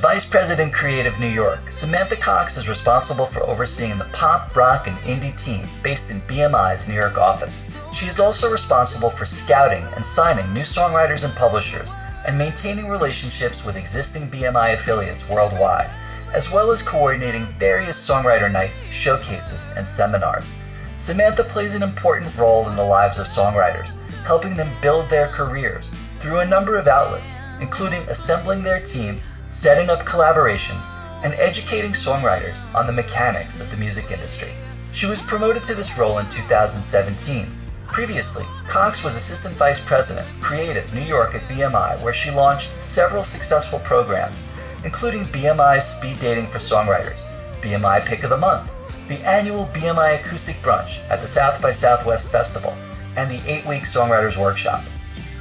Vice President Creative New York, Samantha Cox is responsible for overseeing the pop, rock, and indie team based in BMI's New York office. She is also responsible for scouting and signing new songwriters and publishers, and maintaining relationships with existing BMI affiliates worldwide, as well as coordinating various songwriter nights, showcases, and seminars. Samantha plays an important role in the lives of songwriters, helping them build their careers through a number of outlets, including assembling their team, setting up collaborations, and educating songwriters on the mechanics of the music industry. She was promoted to this role in 2017. Previously, Cox was Assistant Vice President, Creative, New York at BMI, where she launched several successful programs, including BMI's Speed Dating for Songwriters, BMI Pick of the Month, the annual BMI Acoustic Brunch at the South by Southwest Festival, and the 8-week Songwriters Workshop.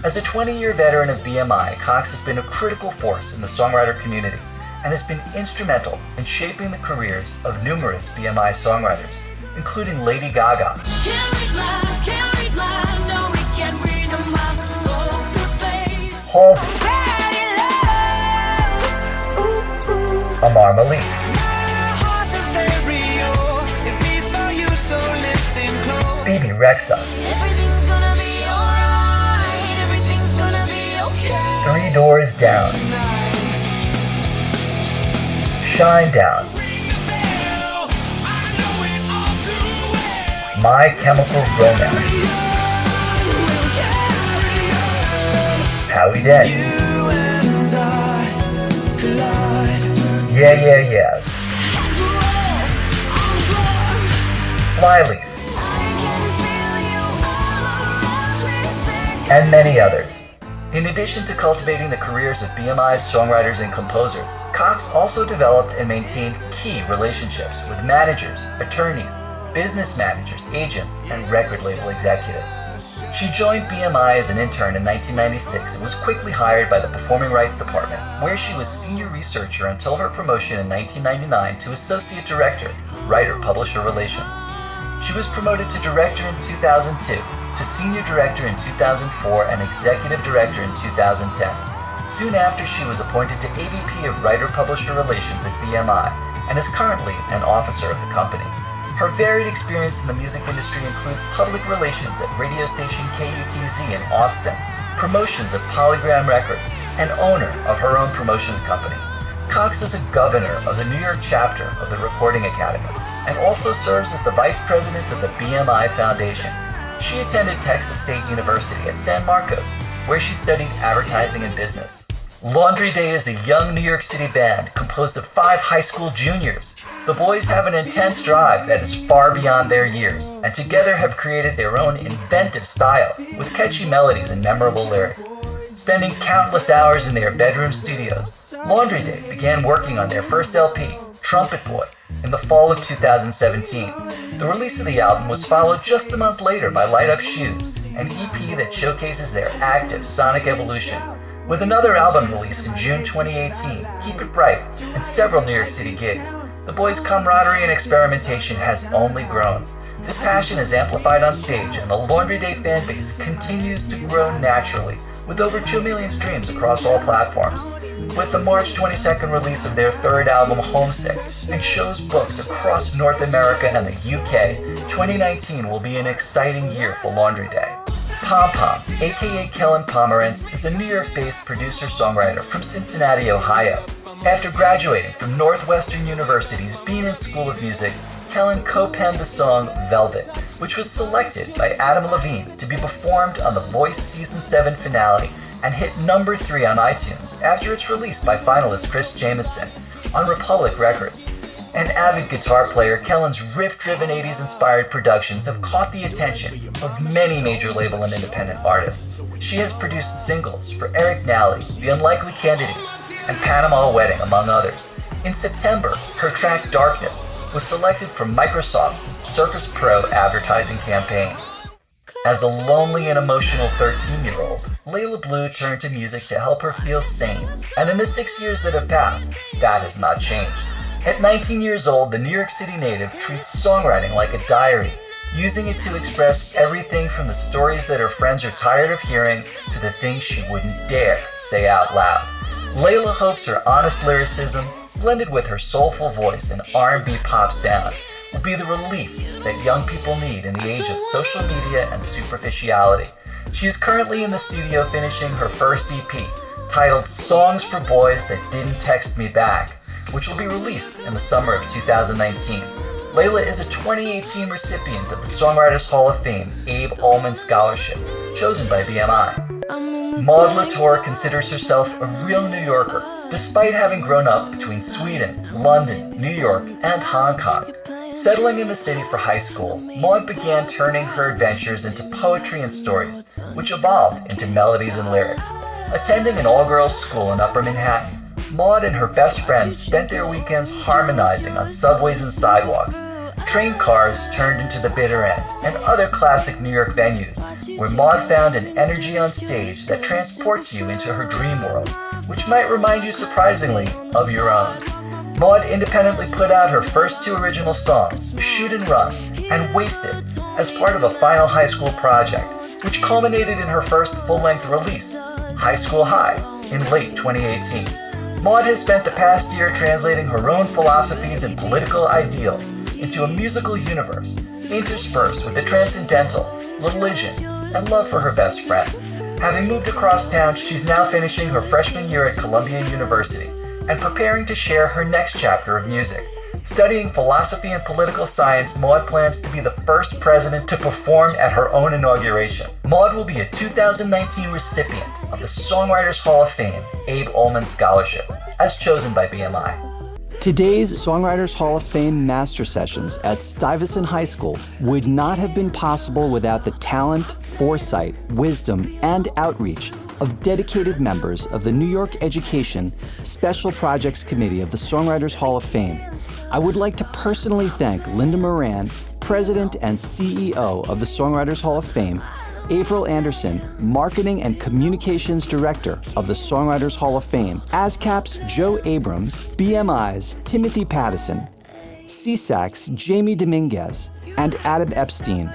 As a 20-year veteran of BMI, Cox has been a critical force in the songwriter community and has been instrumental in shaping the careers of numerous BMI songwriters, including Lady Gaga, Halsey, Ammar Malik, Bebe Rexha, Three Doors Down, Shinedown, My Chemical Romance, Howie, Yeah Yeahs, Flyleaf, and many others. In addition to cultivating the careers of BMI's songwriters and composers, Cox also developed and maintained key relationships with managers, attorneys, business managers, agents, and record label executives. She joined BMI as an intern in 1996 and was quickly hired by the Performing Rights Department, where she was senior researcher until her promotion in 1999 to associate director, writer-publisher relations. She was promoted to director in 2002, to senior director in 2004, and executive director in 2010. Soon after, she was appointed to AVP of writer-publisher relations at BMI and is currently an officer of the company. Her varied experience in the music industry includes public relations at radio station KUTZ in Austin, promotions of Polygram Records, and owner of her own promotions company. Cox is a governor of the New York chapter of the Recording Academy and also serves as the vice president of the BMI Foundation. She attended Texas State University at San Marcos, where she studied advertising and business. Laundry Day is a young New York City band composed of 5 high school juniors. The boys have an intense drive that is far beyond their years, and together have created their own inventive style with catchy melodies and memorable lyrics. Spending countless hours in their bedroom studios, Laundry Day began working on their first LP, Trumpet Boy, in the fall of 2017. The release of the album was followed just a month later by Light Up Shoes, an EP that showcases their active sonic evolution, with another album release in June 2018, Keep It Bright, and several New York City gigs. The boys' camaraderie and experimentation has only grown. This passion is amplified on stage, and the Laundry Day fan base continues to grow naturally, with over 2 million streams across all platforms. With the March 22nd release of their third album, Homesick, and shows booked across North America and the UK, 2019 will be an exciting year for Laundry Day. Pom Pom, aka Kellen Pomerantz, is a New York-based producer-songwriter from Cincinnati, Ohio. After graduating from Northwestern University's Beanan School of Music, Kellen co-penned the song Velvet, which was selected by Adam Levine to be performed on The Voice Season 7 finale and hit number 3 on iTunes after its release by finalist Chris Jamieson on Republic Records. An avid guitar player, Kellen's riff-driven 80s-inspired productions have caught the attention of many major label and independent artists. She has produced singles for Eric Nally, The Unlikely Candidates, and Panama Wedding, among others. In September, her track Darkness was selected for Microsoft's Surface Pro advertising campaign. As a lonely and emotional 13-year-old, Leyla Blue turned to music to help her feel sane, and in the 6 years that have passed, that has not changed. At 19 years old, the New York City native treats songwriting like a diary, using it to express everything from the stories that her friends are tired of hearing to the things she wouldn't dare say out loud. Leyla hopes her honest lyricism, blended with her soulful voice and R&B pop sound, will be the relief that young people need in the age of social media and superficiality. She is currently in the studio finishing her first EP, titled Songs for Boys That Didn't Text Me Back, which will be released in the summer of 2019. Leyla is a 2018 recipient of the Songwriters Hall of Fame Abe Ullman Scholarship, chosen by BMI. Maude Latour considers herself a real New Yorker, despite having grown up between Sweden, London, New York, and Hong Kong. Settling in the city for high school, Maude began turning her adventures into poetry and stories, which evolved into melodies and lyrics. Attending an all-girls school in Upper Manhattan, Maude and her best friends spent their weekends harmonizing on subways and sidewalks. Train cars turned into the Bitter End and other classic New York venues, where Maude found an energy on stage that transports you into her dream world, which might remind you surprisingly of your own. Maude independently put out her first two original songs, Shoot and Run and Wasted, as part of a final high school project, which culminated in her first full-length release, High School High, in late 2018. Maude has spent the past year translating her own philosophies and political ideals into a musical universe, interspersed with the transcendental, religion, and love for her best friend. Having moved across town, she's now finishing her freshman year at Columbia University and preparing to share her next chapter of music. Studying philosophy and political science, Maude plans to be the first president to perform at her own inauguration. Maude will be a 2019 recipient of the Songwriters Hall of Fame Abe Ullman Scholarship, as chosen by BMI. Today's Songwriters Hall of Fame Master Sessions at Stuyvesant High School would not have been possible without the talent, foresight, wisdom, and outreach of dedicated members of the New York Education Special Projects Committee of the Songwriters Hall of Fame. I would like to personally thank Linda Moran, President and CEO of the Songwriters Hall of Fame, April Anderson, Marketing and Communications Director of the Songwriters Hall of Fame, ASCAP's Joe Abrams, BMI's Timothy Pattison, SESAC's Jamie Dominguez, and Adam Epstein.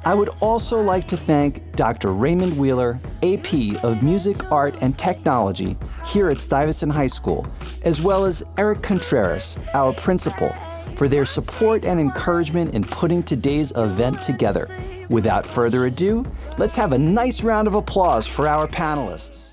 I would also like to thank Dr. Raymond Wheeler, AP of Music, Art, and Technology here at Stuyvesant High School, as well as Eric Contreras, our principal, for their support and encouragement in putting today's event together. Without further ado, let's have a nice round of applause for our panelists.